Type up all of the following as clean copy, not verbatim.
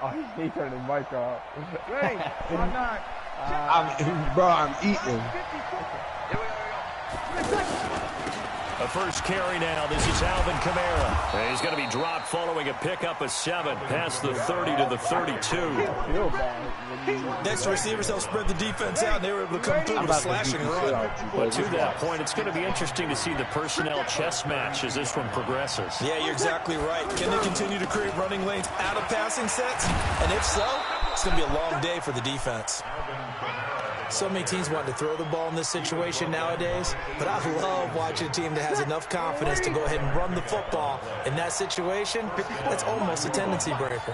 Oh, he turned his mic off. Ready? I'm eating. The first carry now. This is Alvin Kamara. And he's going to be dropped following a pickup of 7 past the 30 to the 32. Next, the receivers helped spread the defense out, and they were able to come through with a slashing run. Well, to that point, it's going to be interesting to see the personnel chess match as this one progresses. Yeah, you're exactly right. Can they continue to create running lanes out of passing sets? And if so, it's going to be a long day for the defense. So many teams want to throw the ball in this situation nowadays, but I love watching a team that has enough confidence to go ahead and run the football. In that situation, that's almost a tendency breaker.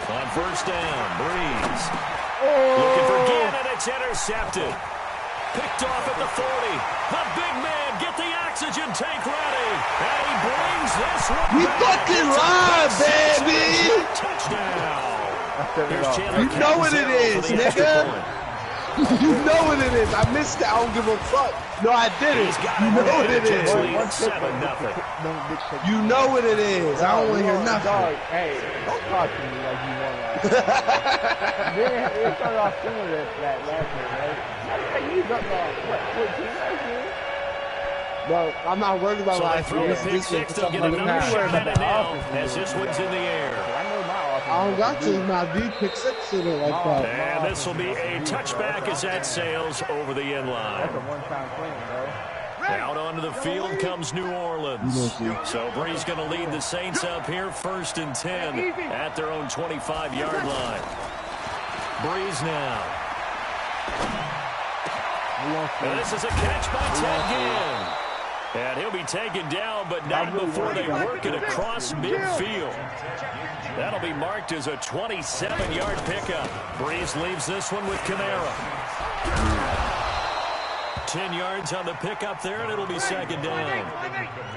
On first down, Breeze. Looking for Gannon, it's intercepted. Picked off at the 40. The big man, get the oxygen tank ready. And he brings this one We back. fucking live, baby! Touchdown. You know what it is, nigga. You know what it is. I missed it. I don't give a fuck. No, I didn't. You know what it is. 7-0. You know what it is. I don't want to hear nothing. Dog, hey, don't talk to me like you want to. It started off similar to that last year, right? You got what, 14 last year? Bro, I'm not worried about last year. Pick six, they'll get another minute now as this one's in the air. I don't got to. My D pick 6 in it like that. And this will be a touchback as that sails over the end line. That's a one-time thing, bro. Out onto the field comes New Orleans. So Breeze going to lead the Saints up here, 1st and 10 at their own 25-yard line. Breeze now. And this is a catch by Ted Ginn. And he'll be taken down, but not before they work it across midfield. That'll be marked as a 27-yard pickup. Breeze leaves this one with Kamara. 10 yards on the pickup there, and it'll be 2nd down.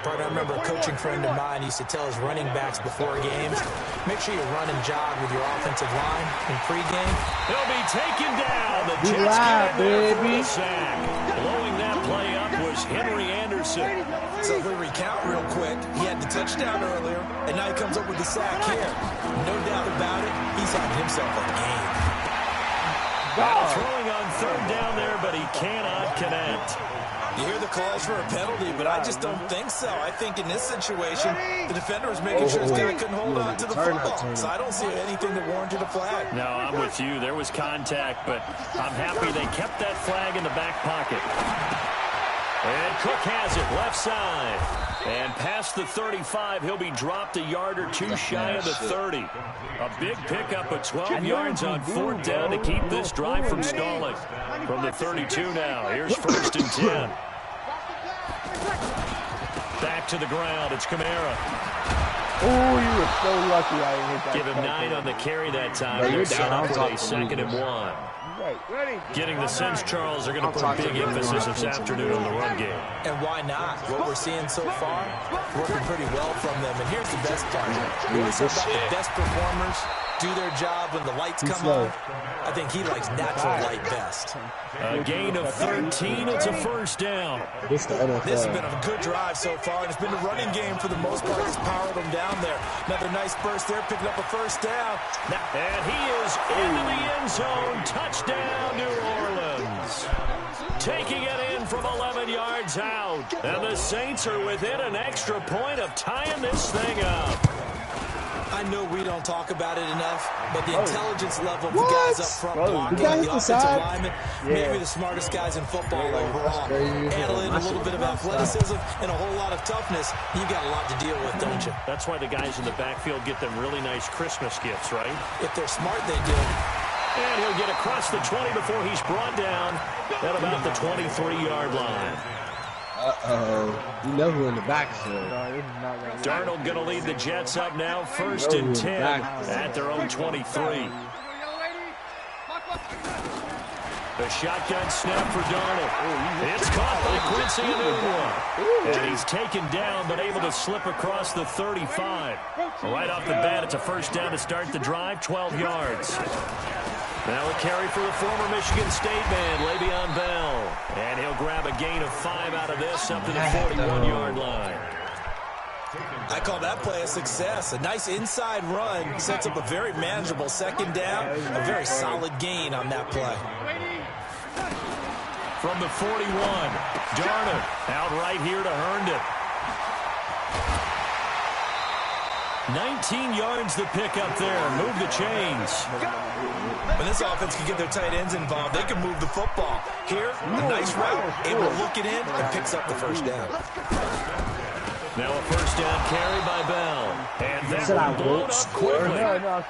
But I remember a coaching friend of mine used to tell his running backs before games, make sure you run and jog with your offensive line in pregame. They'll be taken down. The Jets get in there for the sack. Blowing that play up was Henry Anderson. So if we recount real quick, he had the touchdown earlier, and now he comes up with the sack here. No doubt about it, he's having himself a game. Throwing on 3rd down there, but he cannot connect. You hear the calls for a penalty, but I just don't think so. I think in this situation, the defender was making sure his guy couldn't hold on to the football. So I don't see anything that warranted a flag. No, I'm with you. There was contact, but I'm happy they kept that flag in the back pocket. And Cook has it, left side. And past the 35, he'll be dropped a yard or two shy of the 30. A big pickup of 12 yards on 4th down to keep this drive from stalling. From the 32 now, here's 1st and 10. Back to the ground, it's Kamara. Oh, you were so lucky I didn't hit that. Give him 9 on the carry that time. They're set up with a 2nd and 1. Getting the sense, Charles, they're going to put a big emphasis this afternoon on the run game. And why not? What we're seeing so far, working pretty well from them. And here's the best part. We always talk about the best performers do their job when the lights come on. I think he likes natural light best. A gain of 13. It's a 1st down. This has been a good drive so far, and it's been a running game for the most part that's powered them down there. Another nice burst there, picking up a 1st down. And he is into the end zone. Touchdown, New Orleans. Taking it in from 11 yards out. And the Saints are within an extra point of tying this thing up. I know we don't talk about it enough, but the intelligence level of the guys up front blocking, the offensive linemen, maybe the smartest guys in football overall. Add in a little bit of athleticism and a whole lot of toughness, you've got a lot to deal with, don't you? That's why the guys in the backfield get them really nice Christmas gifts, right? If they're smart, they do. And he'll get across the 20 before he's brought down at about the 23-yard line. Uh-oh. You know who in the back is. Darnold going to lead the Jets up now, 1st and 10 at their own 23. The shotgun snap for Darnold. It's caught by Quincy Enunwa. And he's taken down, but able to slip across the 35. Right off the bat, it's a 1st down to start the drive, 12 yards. Now a carry for the former Michigan State man, Le'Veon Bell. And he'll grab a gain of 5 out of this up to the 41-yard line. I call that play a success. A nice inside run sets up a very manageable second down. A very solid gain on that play. From the 41, Darnold out right here to Herndon. 19 yards the pick up there. Move the chains. When this offense can get their tight ends involved, they can move the football. Here, a nice route, able to look it in, and picks up the first down. Now a first down carry by Bell. And that one blown up quickly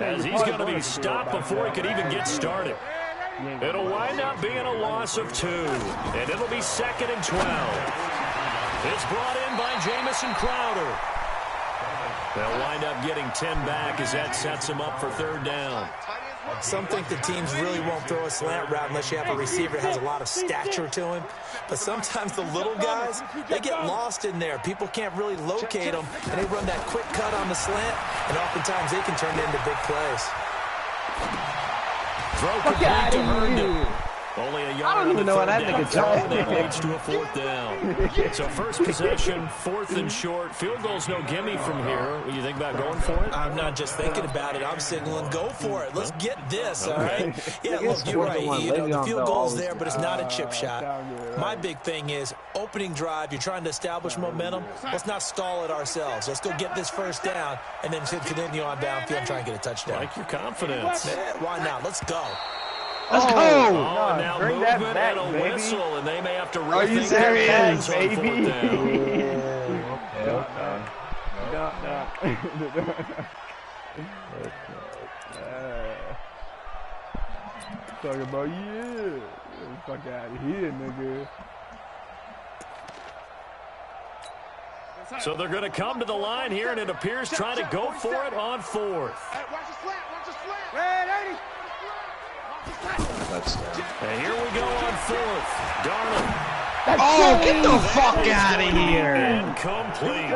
as he's going to be stopped before he could even get started. It'll wind up being a loss of 2, and it'll be 2nd and 12. It's brought in by Jamison Crowder. They'll wind up getting 10 back as that sets him up for 3rd down. Some think the teams really won't throw a slant route unless you have a receiver that has a lot of stature to him. But sometimes the little guys, they get lost in there. People can't really locate them, and they run that quick cut on the slant, and oftentimes they can turn it into big plays. Throw complete to Herndon. Only a yard on the 3rd down throw, and that leads to a 4th down. So first possession, 4th and short. Field goal's no gimme from here. What do you think about going for it? I'm not just thinking about it. I'm signaling, go for it. Let's get this, all right? Yeah, look, you're right. You know, the field goal's there, but it's not a chip shot. My big thing is opening drive. You're trying to establish momentum. Let's not stall it ourselves. Let's go get this first down and then continue on downfield and try and get a touchdown. Like your confidence. Why not? Let's go. Let's go! Oh, now bring that movement back, and a baby. whistle, and they may have to Are you rethink their serious, plans on 4th down. Talking about you. Fuck out of here, nigga. So they're going to come to the line here, and it appears trying to go for it on 4th. And here we go on 4th. Darnold. Oh, get the fuck out of here! Incomplete.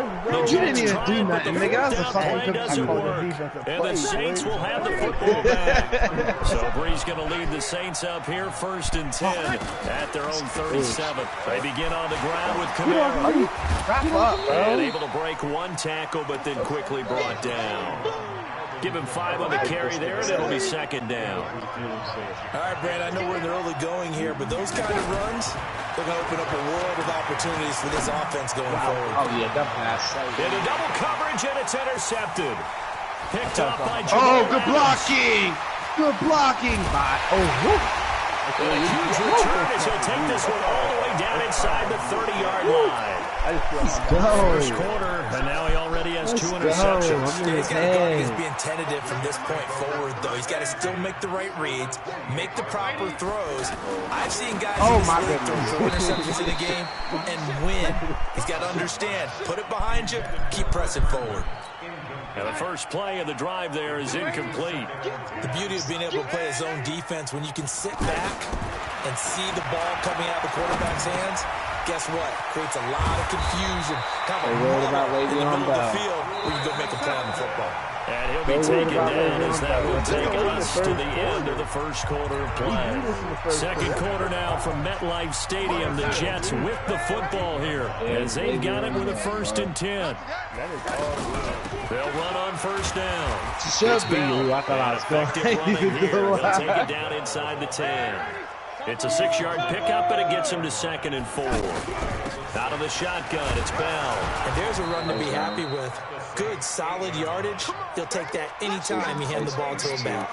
You didn't even do nothing, nigga. That was a fucking doesn't work. And the Saints will have the football back. So Brees going to lead the Saints up here, 1st and 10 at their own 37. They begin on the ground with Kamara. Wrap up, bro. And able to break 1 tackle, but then quickly brought down. Give him 5 on the carry there, and it'll be 2nd down. All right, Brad, I know we're in the early going here, but those kind of runs, they're going to open up a world of opportunities for this offense going forward. Oh, yeah, that pass. Into double coverage, and it's intercepted. Picked up by Oh, Jamal good Adams. blocking! Good blocking! And a huge return as he'll take this one all the way down inside the 30-yard line. Let's go! First quarter, and now he already has 2 interceptions. Yeah, he's got to guard against being tentative from this point forward, though. He's got to still make the right reads, make the proper throws. I've seen guys throw 4 interceptions in a game and win. He's got to understand, put it behind you, keep pressing forward. And the first play of the drive there is incomplete. The beauty of being able to play his own defense, when you can sit back and see the ball coming out of the quarterback's hands, guess what? Creates a lot of confusion. Kind of a muddle in the middle of the field where you go make a play on the football. And he'll be taken down as that will take us to the end of the first quarter of play. Second quarter now from MetLife Stadium. The Jets with the football here as they've got it with a 1st and 10. They'll run on first down. Should be you. I thought I was going. They'll take it down inside the 10. It's a 6-yard pickup, and it gets him to 2nd and 4. Out of the shotgun, it's Bell. And there's a run to be happy with. Good, solid yardage. He'll take that anytime you hand the ball to him back.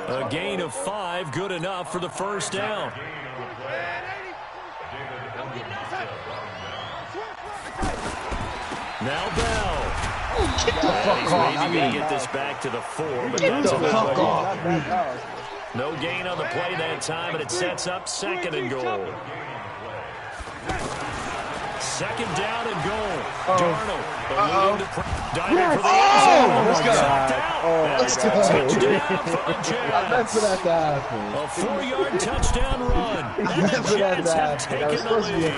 A gain of 5, good enough for the first down. Now Bell. Get the fuck off. Maybe going to get this back to the 4, but Get the fuck off. no gain on the play that time, and it sets up 2nd and goal. 2nd down and goal. Darnold. Diving for the end zone. Let's go. Touchdown for the Jets. Meant for that to happen. A 4-yard touchdown run. And the Jets have taken the lead.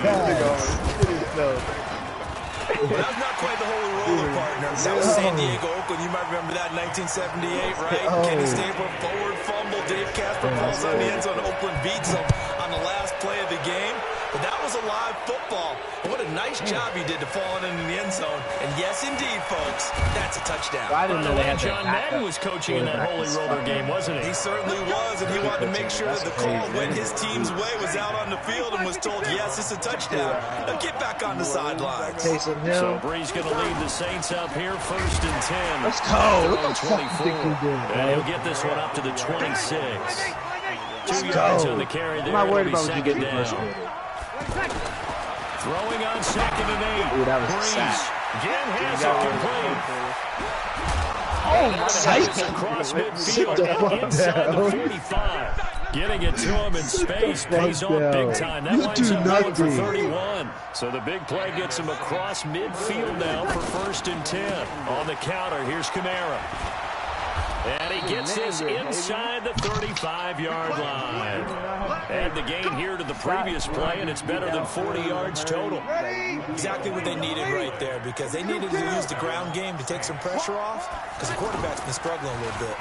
Well, that's not quite the holy roller, partner. That was San Diego, Oakland. You might remember that in 1978, right? Kenny Stabler, forward fumble. Dave Casper falls on the end zone. Oakland beats them on the last play of the game. But that was was a live football. And what a nice job he did to fall in the end zone. And yes, indeed, folks, that's a touchdown. I didn't know they had John Madden was coaching in that Holy Roller game, wasn't he? He certainly was, and he wanted to make sure that the call went his team's way, was out on the field, and was told, yes, it's a touchdown. Now get back on the sidelines. So Brees going to lead the Saints up here, 1st and 10. Let's go. Look at 24. And he'll get this one up to the 26. 2 yards on the carry there. I'm not worried about second you down. Throwing on 2nd and 8. Ooh, that was a Brees sack. again has it complete. Oh, Across midfield and inside the 45. Getting it to him in space pays off big time. That winds up going for 31. So the big play gets him across midfield now for 1st and 10. On the counter, here's Kamara. And he gets this inside the 35-yard line. Add the gain here to the previous play, and it's better than 40 yards total. Exactly what they needed right there, because they needed to use the ground game to take some pressure off, because the quarterback's been struggling a little bit.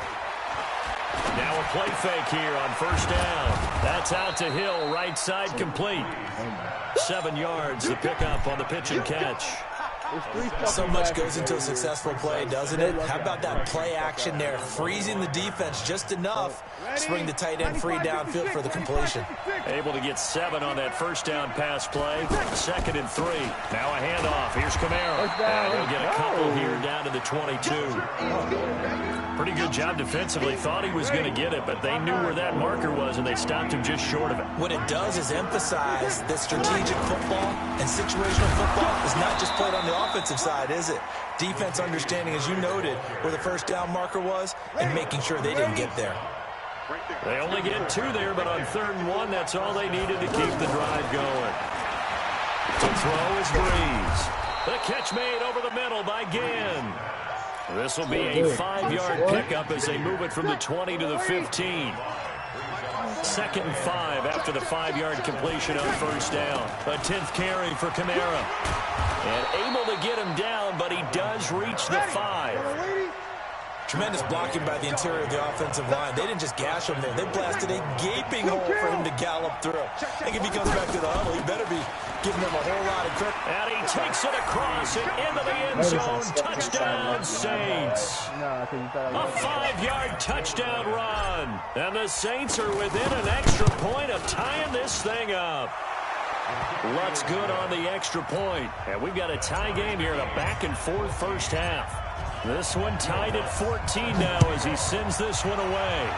Now a play fake here on 1st down. That's out to Hill, right side complete. 7 yards, the pickup on the pitch and catch. So much goes into a successful play, doesn't it? How about that play action there, freezing the defense just enough to bring the tight end free downfield for the completion. Able to get 7 on that 1st down pass play. 2nd and 3. Now a handoff. Here's Kamara. And he'll get a couple here down to the 22. Pretty good job defensively. Thought he was going to get it, but they knew where that marker was, and they stopped him just short of it. What it does is emphasize that strategic football and situational football is not just played on the offensive side, is it? Defense understanding, as you noted, where the 1st down marker was and making sure they didn't get there. They only get 2 there, but on 3rd and 1, that's all they needed to keep the drive going. To throw is Brees. The catch made over the middle by Ginn. This will be a 5-yard pickup as they move it from the 20 to the 15. 2nd and 5 after the 5-yard completion on 1st down. A 10th carry for Kamara. And able to get him down, but he does reach the 5. Tremendous blocking by the interior of the offensive line. They didn't just gash him there. They blasted a gaping hole for him to gallop through. I think if he comes back to the huddle, he better be giving them a whole lot of credit. And he takes it across and into the end zone. Touchdown, Saints. A 5-yard touchdown run. And the Saints are within an extra point of tying this thing up. Lutz good on the extra point. And we've got a tie game here in a back-and-forth 1st half. This one tied at 14 now as he sends this one away.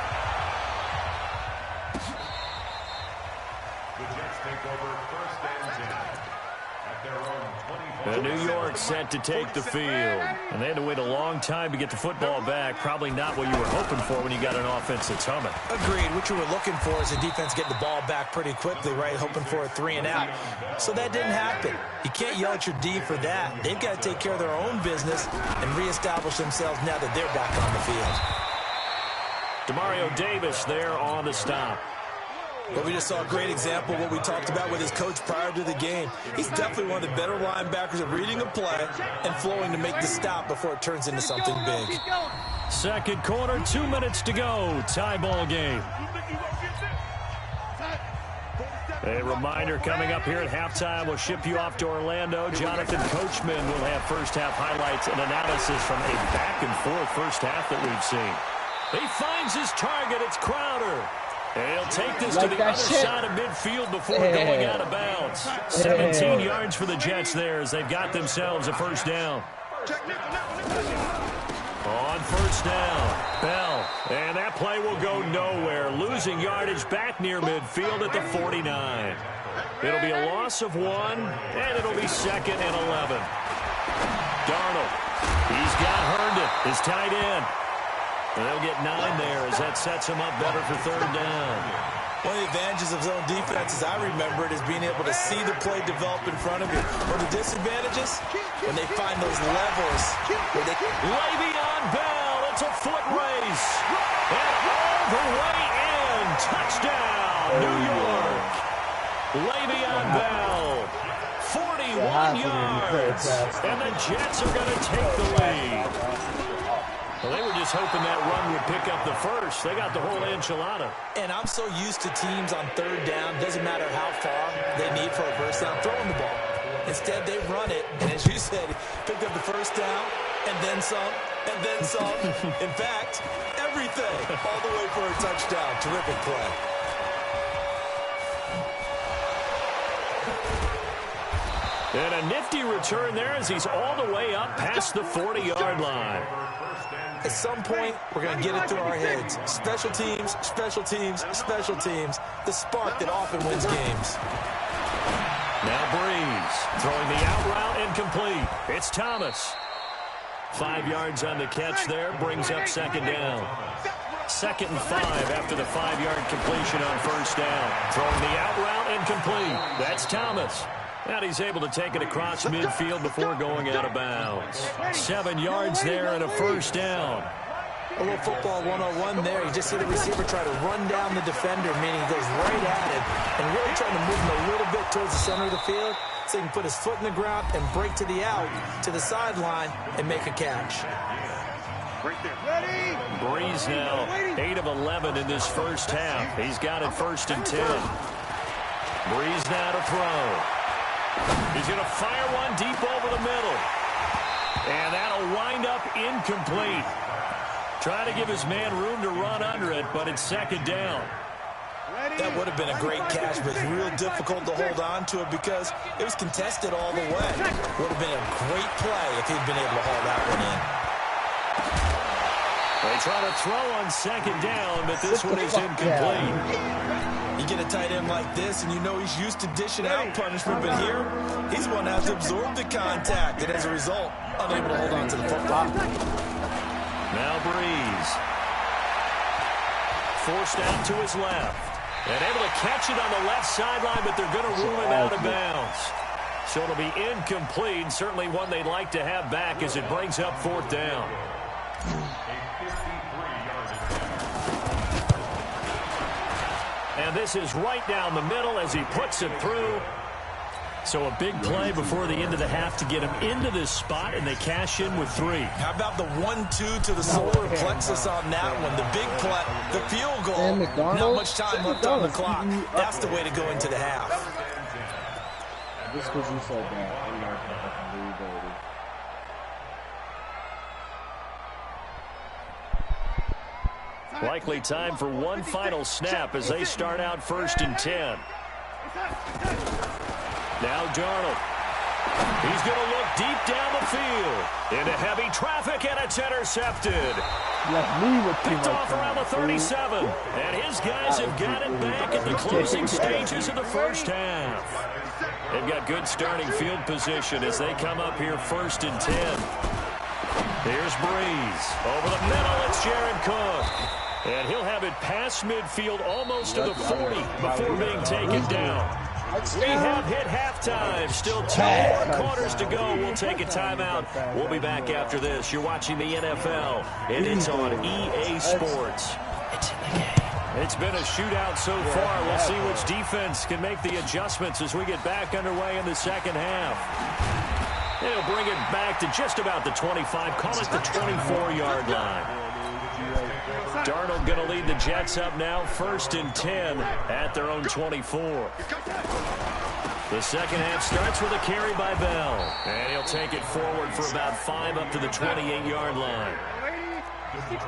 And New York set to take the field. And they had to wait a long time to get the football back. Probably not what you were hoping for when you got an offense that's humming. Agreed. What you were looking for is a defense getting the ball back pretty quickly, right? Hoping for a 3 and out. So that didn't happen. You can't yell at your D for that. They've got to take care of their own business and reestablish themselves now that they're back on the field. Demario Davis there on the stop. But we just saw a great example of what we talked about with his coach prior to the game. He's definitely one of the better linebackers at reading a play and flowing to make the stop before it turns into something big. 2nd quarter, 2 minutes to go. Tie ball game. A reminder coming up here at halftime. We'll ship you off to Orlando. Jonathan Coachman will have 1st half highlights and analysis from a back-and-forth 1st half that we've seen. He finds his target. It's Crowder. And he'll take this to the other side of midfield before going out of bounds. 17 yards for the Jets there as they've got themselves a 1st down. On 1st down, Bell. And that play will go nowhere. Losing yardage back near midfield at the 49. It'll be a loss of 1, and it'll be 2nd and 11. Darnold. He's got Herndon, his tight end. And they'll get 9 there as that sets him up better for 3rd down. One of the advantages of zone defense, as I remember it, is being able to see the play develop in front of you. One of the disadvantages, when they find those levels where they... Le'Veon Bell, it's a foot race. And all the way in. Touchdown, New York. Le'Veon Bell, 41 yards. And the Jets are going to take the lead. Well, they were just hoping that run would pick up the first. They got the whole enchilada. And I'm so used to teams on third down, doesn't matter how far they need for a first down, throwing the ball. Instead, they run it, and as you said, picked up the first down, and then some, and then some. In fact, everything, all the way for a touchdown. Terrific play. And a nifty return there as he's all the way up past the 40-yard line. At some point, we're going to get it through our heads. Special teams, special teams, special teams. The spark that often wins games. Now Breeze throwing the out route incomplete. It's Thomas. 5 yards on the catch there, brings up second down. 2nd and 5 after the 5-yard completion on first down. Throwing the out route incomplete. That's Thomas. And he's able to take it across midfield before going out of bounds. 7 yards there and a first down. A little football 101 there. You just see the receiver try to run down the defender, meaning he goes right at it, and really trying to move him a little bit towards the center of the field so he can put his foot in the ground and break to the out, to the sideline, and make a catch. Breeze now 8 of 11 in this first half. He's got it 1st and 10. Breeze now to throw. He's going to fire one deep over the middle. And that'll wind up incomplete. Trying to give his man room to run under it, but it's 2nd down. That would have been a great catch, but it's real difficult to hold on to it because it was contested all the way. Would have been a great play if he'd been able to haul that one in. They try to throw on 2nd down, but this one is incomplete. You get a tight end like this, and you know he's used to dishing out punishment, but here, he's one that has to absorb the contact, and as a result, unable to hold on to the football. Now Breeze. Forced out to his left. And able to catch it on the left sideline, but they're going to rule him out of bounds. So it'll be incomplete, certainly one they'd like to have back as it brings up 4th down. And this is right down the middle as he puts it through. So a big play before the end of the half to get him into this spot, and they cash in with 3. How about the 1-2 to the solar plexus on that one? The big play, the field goal. Not much time left on the clock. That's the way to go into the half. Just because you said that, I'm not going to believe it. Likely time for one final snap as they start out 1st and 10. Now Darnold. He's going to look deep down the field. Into heavy traffic, and it's intercepted. Picked off around the 37. And his guys have got it back at the closing stages of the first half. They've got good starting field position as they come up here 1st and 10. Here's Breeze. Over the middle, it's Jared Cook. And he'll have it past midfield almost to the 40 before being taken down. We have hit halftime. Still 2 more quarters to go. We'll take a timeout. We'll be back after this. You're watching the NFL, and it's on EA Sports. It's in the game. It's been a shootout so far. We'll see which defense can make the adjustments as we get back underway in the second half. They'll bring it back to just about the 25. Call it the 24-yard line. Darnold going to lead the Jets up now, 1st and 10 at their own 24. The second half starts with a carry by Bell. And he'll take it forward for about 5 up to the 28-yard line.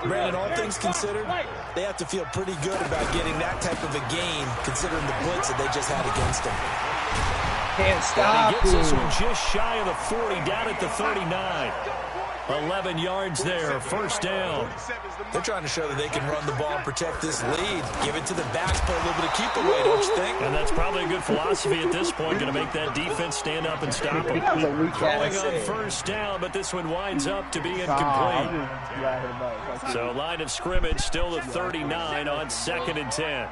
Brandon, all things considered, they have to feel pretty good about getting that type of a gain, considering the blitz that they just had against them. Can't stop. And he gets this one just shy of the 40, down at the 39. 11 yards there, 1st down. They're trying to show that they can run the ball and protect this lead. Give it to the backs, put a little bit of keep away, don't you think? And that's probably a good philosophy at this point, going to make that defense stand up and stop them. Throwing on 1st down, but this one winds up to be incomplete. So line of scrimmage still the 39 on 2nd and 10.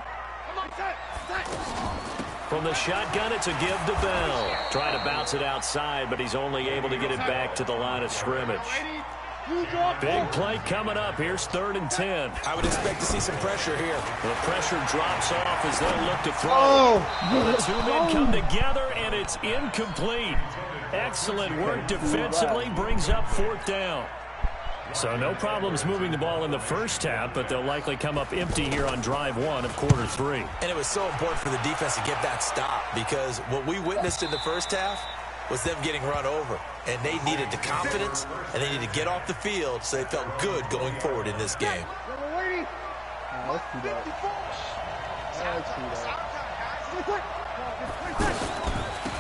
From the shotgun, it's a give to Bell. Trying to bounce it outside, but he's only able to get it back to the line of scrimmage. Big play coming up. Here's 3rd and 10. I would expect to see some pressure here. The pressure drops off as they'll look to throw. The 2 men come together, and it's incomplete. Excellent work defensively, brings up 4th down. So no problems moving the ball in the first half, but they'll likely come up empty here on drive one of quarter three. And it was so important for the defense to get that stop because what we witnessed in the first half was them getting run over. And they needed the confidence, and they needed to get off the field so they felt good going forward in this game.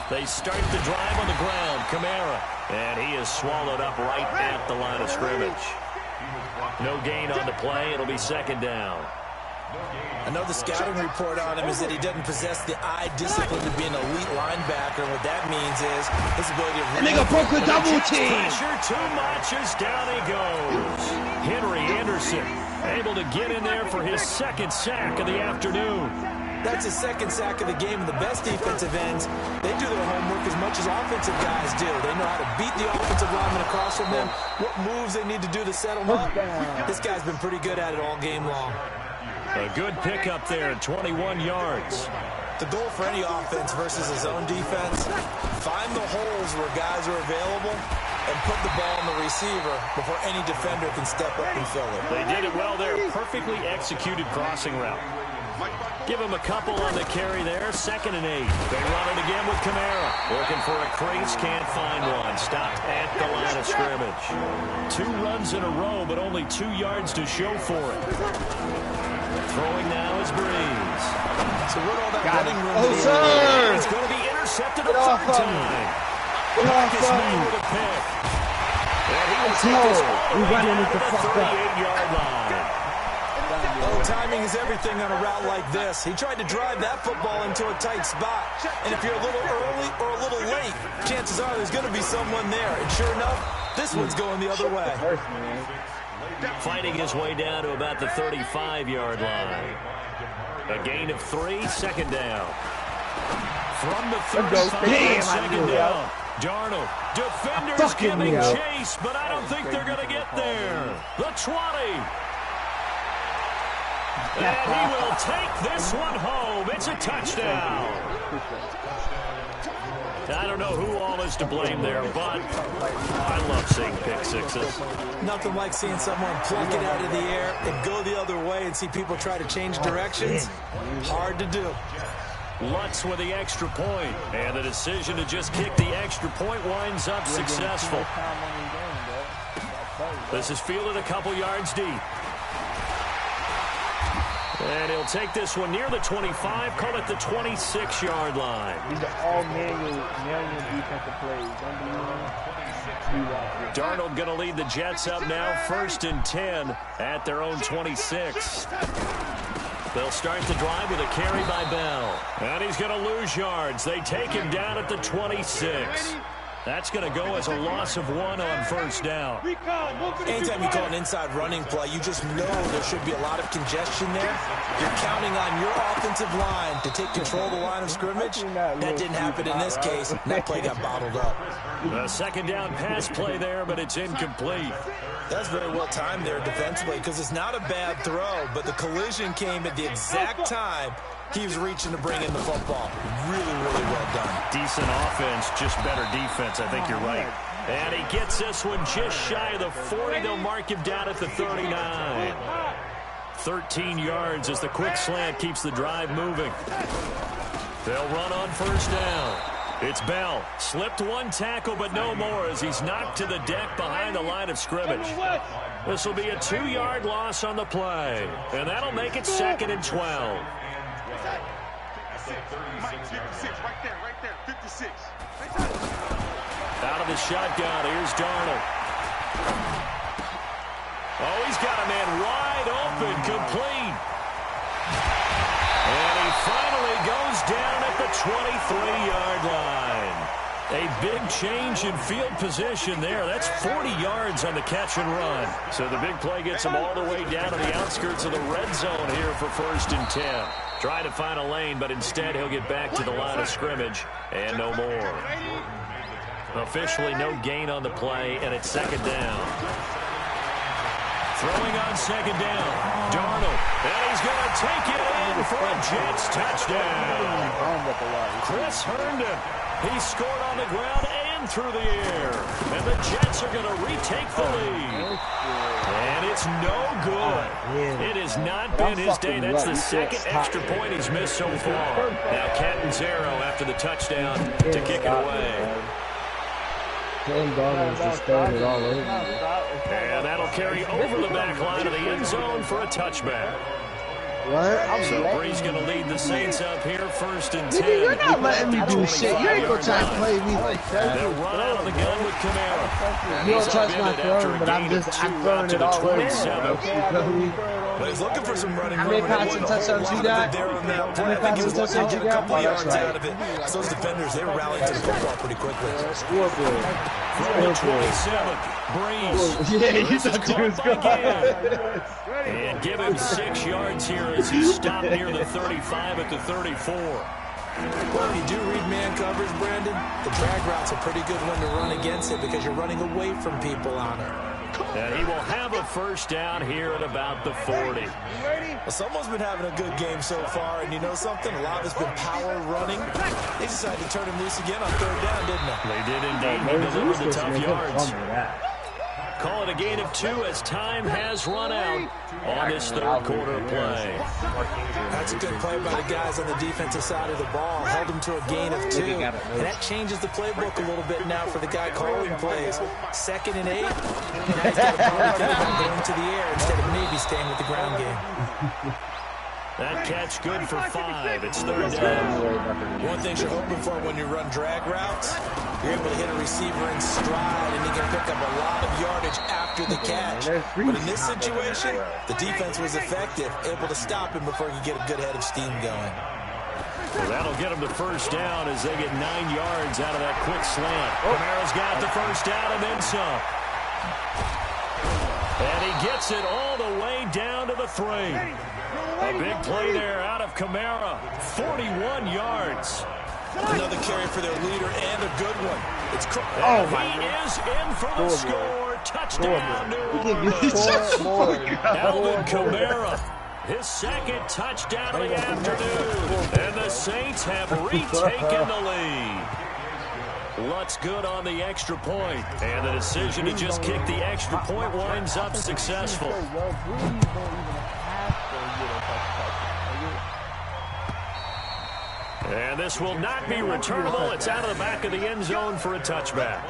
They start the drive on the ground. Kamara. And he is swallowed up right at the line of scrimmage. No gain on the play. It'll be second down. I know the scouting report on him is that he doesn't possess the eye discipline to be an elite linebacker. And what that means is his ability to... Nigga broke a double team. Pressure too much as down he goes. Henry Anderson able to get in there for his second sack of the afternoon. That's his second sack of the game, and the best defensive ends, they do their homework as much as offensive guys do. They know how to beat the offensive lineman across from them, what moves they need to do to settle them up. This guy's been pretty good at it all game long. A good pickup there, 21 yards. The goal for any offense versus his own defense, find the holes where guys are available and put the ball on the receiver before any defender can step up and fill it. They did it well there. Perfectly executed crossing route. Give him a couple on the carry there. 2nd and 8. They run it again with Kamara. Looking for a crease. Can't find one. Stopped at the line of scrimmage. 2 runs in a row, but only 2 yards to show for it. Throwing now is Breeze. So what all that running room? Oh, sir! It's going to be intercepted a third time. Back is made with a pick. And he will take this all the way down to the 38-yard line. Oh, timing is everything on a route like this. He tried to drive that football into a tight spot. And if you're a little early or a little late, chances are there's going to be someone there. And sure enough, this one's going the other way. Fighting his way down to about the 35-yard line. A gain of 3, 2nd down. From the 35, 2nd down. Darnold. Defenders giving chase, but I don't think they're going to get there. The 20. And he will take this one home. It's a touchdown. I don't know who all is to blame there, but I love seeing pick sixes. Nothing like seeing someone pluck it out of the air and go the other way and see people try to change directions. Hard to do. Lutz with the extra point, and the decision to just kick the extra point winds up successful. This is fielded a couple yards deep. And he'll take this one near the 25, call it the 26-yard line. These are all manual defensive plays. Darnold going to lead the Jets up now, 1st and 10 at their own 26. They'll start the drive with a carry by Bell. And he's going to lose yards. They take him down at the 26. That's going to go as a loss of 1 on 1st down. Anytime you call an inside running play, you just know there should be a lot of congestion there. You're counting on your offensive line to take control of the line of scrimmage. That didn't happen in this case. That play got bottled up. A 2nd down pass play there, but it's incomplete. That's very well timed there defensively because it's not a bad throw, but the collision came at the exact time he was reaching to bring in the football. Really, really well done. Decent offense, just better defense. I think you're right. And he gets this one just shy of the 40. They'll mark him down at the 39. 13 yards as the quick slant keeps the drive moving. They'll run on 1st down. It's Bell. Slipped one tackle, but no more as he's knocked to the deck behind the line of scrimmage. This will be a 2-yard loss on the play. And that'll make it 2nd and 12. Out of the shotgun, here's Darnold. Oh, he's got a man wide open, complete. And he finally goes down at the 23-yard line. A big change in field position there. That's 40 yards on the catch and run. So the big play gets him all the way down to the outskirts of the red zone here for 1st and 10. Trying to find a lane, but instead he'll get back to the line of scrimmage and no more. Officially no gain on the play, and it's 2nd down. Throwing on 2nd down. Darnold, and he's going to take it in for a Jets touchdown. Chris Herndon. He scored on the ground and through the air. And the Jets are going to retake the lead. And it's no good. It has not been his day. That's the second extra point he's missed so far. Now Catanzaro after the touchdown to kick it away. Sam Darnold's just throwing it all over. And that'll carry over the back line of the end zone for a touchback. What? So Brees going to lead the Saints up here, 1st and 10. Nigga, you're not letting me do shit. You ain't gonna try to play me like that. They'll run out of the gun with Kamara. You don't touch my throwing, but I'm throwing it all over. But he's looking for some running How room. many passing touchdowns you got? There on that play. I think he was lucky to get a couple yards out of it. So those defenders, they were rallying to the football pretty quickly. Scoreboard. From 27, Brees. Yeah, you thought you was going. And give him 6 yards here as he stopped near the 35 at the 34. Well, if you do read man coverage, Brandon, the drag route's a pretty good one to run against it because you're running away from people on it. And he will have a first down here at about the 40. Well, someone's been having a good game so far, and you know something? A lot of it's been power running. They decided to turn him loose again on 3rd down, didn't they? They did indeed. He delivered the tough yards. Call it a gain of 2 as time has run out on this 3rd quarter play. That's a good play by the guys on the defensive side of the ball. Held him to a gain of 2. And that changes the playbook a little bit now for the guy calling plays. 2nd and 8. Now he's got a ball think about going to the air instead of maybe staying with the ground game. That catch good for 5. It's 3rd down. One thing you're hoping for when you run drag routes, you're able to hit a receiver in stride and he can pick up a lot of yardage after the catch. But in this situation, the defense was effective, able to stop him before he could get a good head of steam going. Well, that'll get him the first down as they get 9 yards out of that quick slant. Kamara's got the first down and then some. And he gets it all the way down to the 3. A big play there out of Kamara. 41 yards. Another carry for their leader and a good one. It's he is in for the score. Touchdown, New Orleans. Alvin Kamara. His 2nd touchdown of the afternoon. And the Saints have retaken the lead. Lutz good on the extra point. And the decision to just kick the extra point winds up successful. And this will not be returnable. It's out of the back of the end zone for a touchback.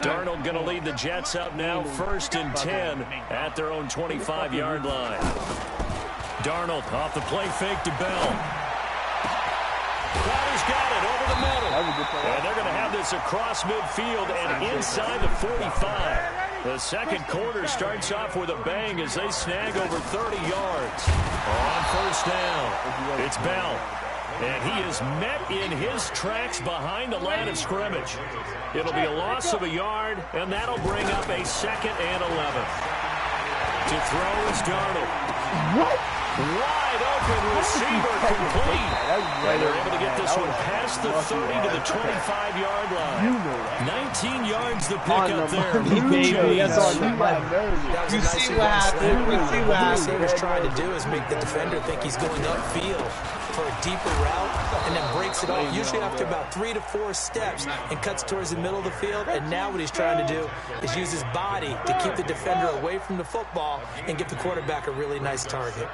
Darnold going to lead the Jets up now, 1st and 10 at their own 25-yard line. Darnold off the play fake to Bell. Crowder's got it over the middle. And they're going to have this across midfield and inside the 45. The 2nd quarter starts off with a bang as they snag over 30 yards. On 1st down, it's Bell. And he is met in his tracks behind the line of scrimmage. It'll be a loss of a yard, and that'll bring up a 2nd and 11. To throw is Darnold. What? Wide open receiver complete. And they're able to get this one past the 30 to the 25-yard line. 19 yards to pick up there. That's all you got. You see what happened. What the receiver's trying to do is make the defender think he's going upfield for a deeper route and then breaks it off, usually after about 3 to 4 steps and cuts towards the middle of the field. And now what he's trying to do is use his body to keep the defender away from the football and give the quarterback a really nice target.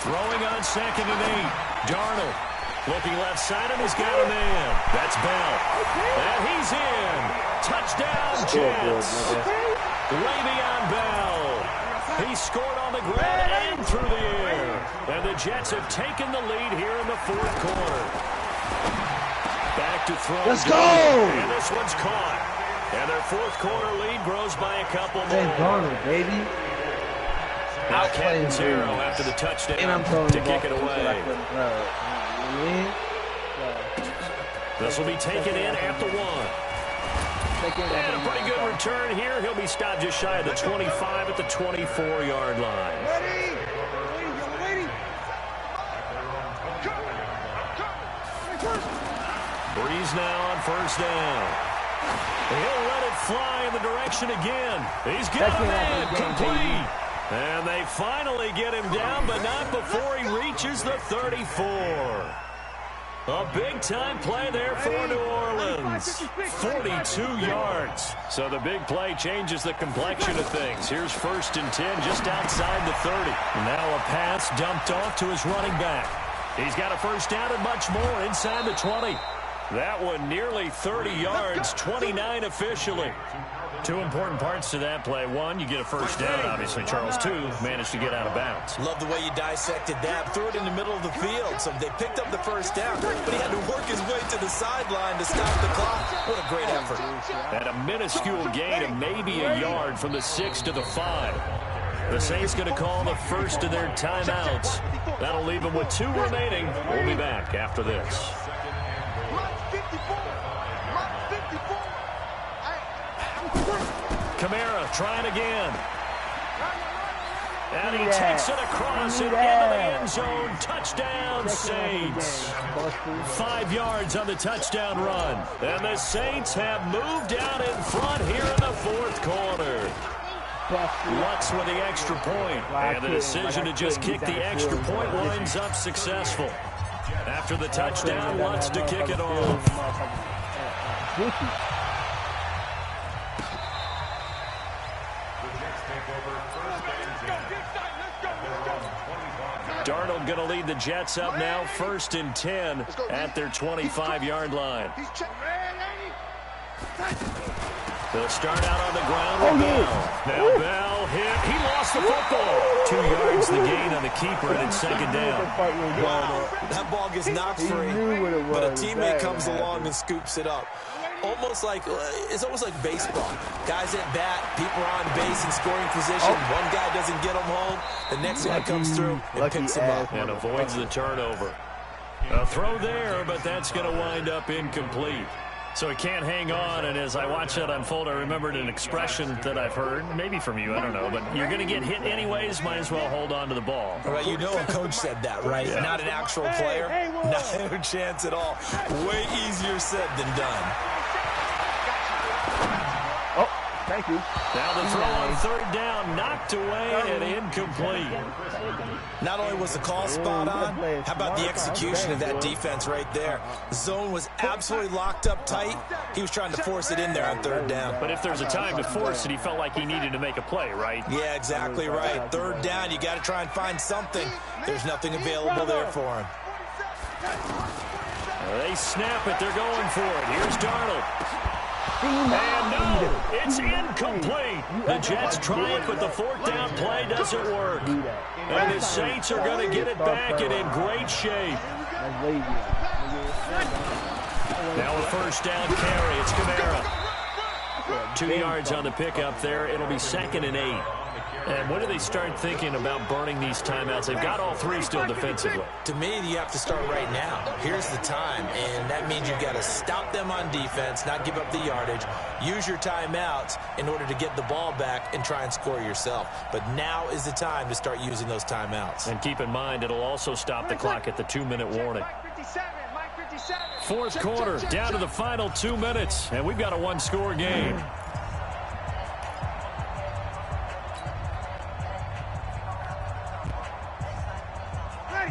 Throwing on 2nd and 8. Darnold looking left side and he's got a man. That's Bell. And he's in. Touchdown, Jets. Le'Veon Bell. He scored on the ground and through the air. And the Jets have taken the lead here in the 4th quarter. Back to throw. Let's go! And this one's caught. And their 4th quarter lead grows by a couple more. Darnold, baby. Now Catanzaro after the touchdown to kick it away. This will be taken in at the 1. And a pretty good return here. He'll be stopped just shy of the 25 at the 24-yard line. Brees now on 1st down. He'll let it fly in the direction again. He's got a man complete. And they finally get him down, but not before he reaches the 34. A big-time play there for New Orleans. 42 yards. So the big play changes the complexion of things. Here's 1st and 10 just outside the 30. Now a pass dumped off to his running back. He's got a first down and much more inside the 20. That one nearly 30 yards, 29 officially. 2 important parts to that play. 1, you get a first down, obviously. Charles, 2, managed to get out of bounds. Love the way you dissected that. Threw it in the middle of the field. So they picked up the first down, but he had to work his way to the sideline to stop the clock. What a great effort. And a minuscule gain of maybe a yard from the 6 to the 5. The Saints going to call the first of their timeouts. That'll leave them with 2 remaining. We'll be back after this. Kamara trying again. And he takes it across and into the end zone. Touchdown, Saints. 5 yards on the touchdown run. And the Saints have moved out in front here in the 4th quarter. Lutz with the extra point. And the decision to just kick the extra point winds up successful. After the touchdown, Lutz to kick it off. Darnold going to lead the Jets up now, 1st and 10 at their 25-yard line. They'll start out on the ground with Bell. Now Bell hit. He lost the football. 2 yards the gain on the keeper, and it's 2nd down. Wow, that ball gets knocked free, but a teammate comes along and scoops it up. It's almost like baseball. Guys at bat, people are on base in scoring position. One guy doesn't get them home. The next guy comes through and picks him up. And avoids the turnover. A throw there, but that's going to wind up incomplete. So he can't hang on, and as I watch that unfold, I remembered an expression that I've heard, maybe from you, I don't know, but you're going to get hit anyways, might as well hold on to the ball. All right, you know a coach said that, right? Yeah. Not an actual player. No chance at all. Way easier said than done. Thank you. Now the throw on 3rd down, knocked away and incomplete. Not only was the call spot on, how about the execution of that defense right there? The zone was absolutely locked up tight. He was trying to force it in there on 3rd down. But if there's a time to force it, he felt like he needed to make a play, right? Yeah, exactly right. 3rd down, you got to try and find something. There's nothing available there for him. They snap it. They're going for it. Here's Darnold. And no, it's incomplete. The Jets try it, but the 4th down play doesn't work. And the Saints are going to get it back and in great shape. Now a 1st down carry. It's Kamara. 2 yards on the pickup there. It'll be 2nd and 8. And when do they start thinking about burning these timeouts? They've got all 3 still defensively. To me, you have to start right now. Here's the time, and that means you've got to stop them on defense, not give up the yardage, use your timeouts in order to get the ball back and try and score yourself. But now is the time to start using those timeouts. And keep in mind, it'll also stop the clock at the 2-minute warning. 4th quarter, down to the final 2 minutes, and we've got a 1-score game.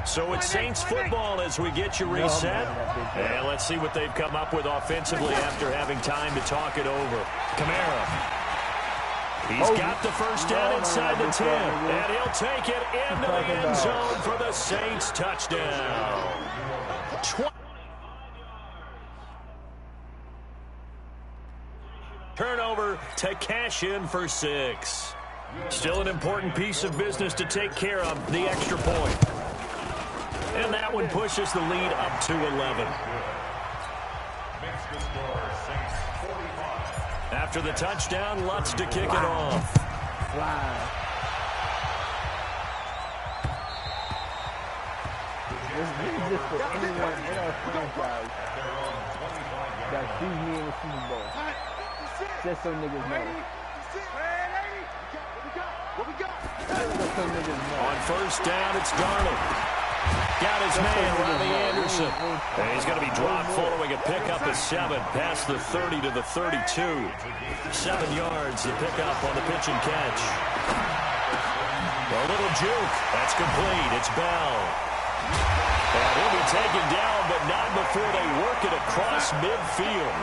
So it's Saints football as we get you reset. And let's see what they've come up with offensively after having time to talk it over. Kamara. He's got the first down inside the 10. And he'll take it into the end zone for the Saints touchdown. Turnover to cash in for 6. Still an important piece of business to take care of, the extra point. And that one pushes the lead up to 11. After the touchdown, Lutz to kick it off. Wow. This is just for anyone in our franchise that sees me in the Super Bowl. Just so niggas know. On 1st down, it's Darnold. Got his man, Riley Anderson. And he's going to be dropped following a pickup of 7 past the 30 to the 32. 7 yards, the pickup on the pitch and catch. A little juke. That's complete. It's Bell. And he'll be taken down, but not before across midfield.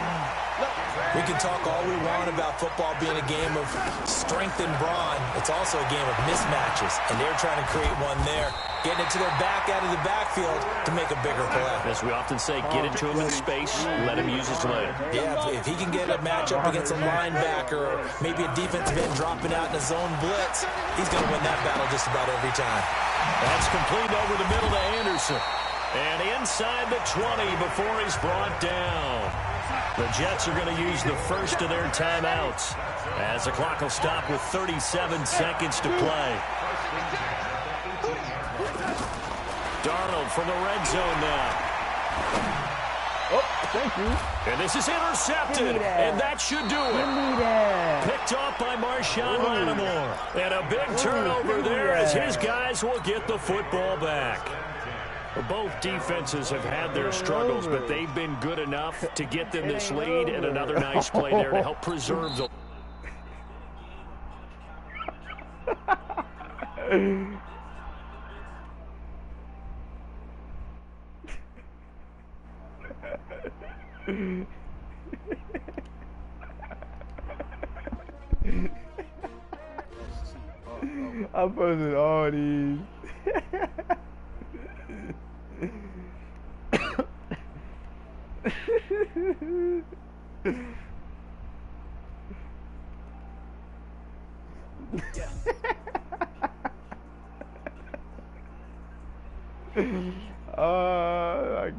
We can talk all we want about football being a game of strength and brawn. It's also a game of mismatches, and they're trying to create one there. Getting it to their back out of the backfield to make a bigger play. As we often say, get into him in space, let him use his leg. Yeah, if he can get a matchup against a linebacker or maybe a defensive end dropping out in a zone blitz, he's going to win that battle just about every time. That's complete over the middle to Anderson. And inside the 20 before he's brought down. The Jets are going to use the first of their timeouts as the clock will stop with 37 seconds to play. Darnold from the red zone now. Oh, thank you. And this is intercepted, and that should do it. Picked off by Marshawn Lattimore. And a big turnover there as his guys will get the football back. Both defenses have had their struggles, but they've been good enough to get them this lead, and another nice play there to help preserve the... I'm posting all these.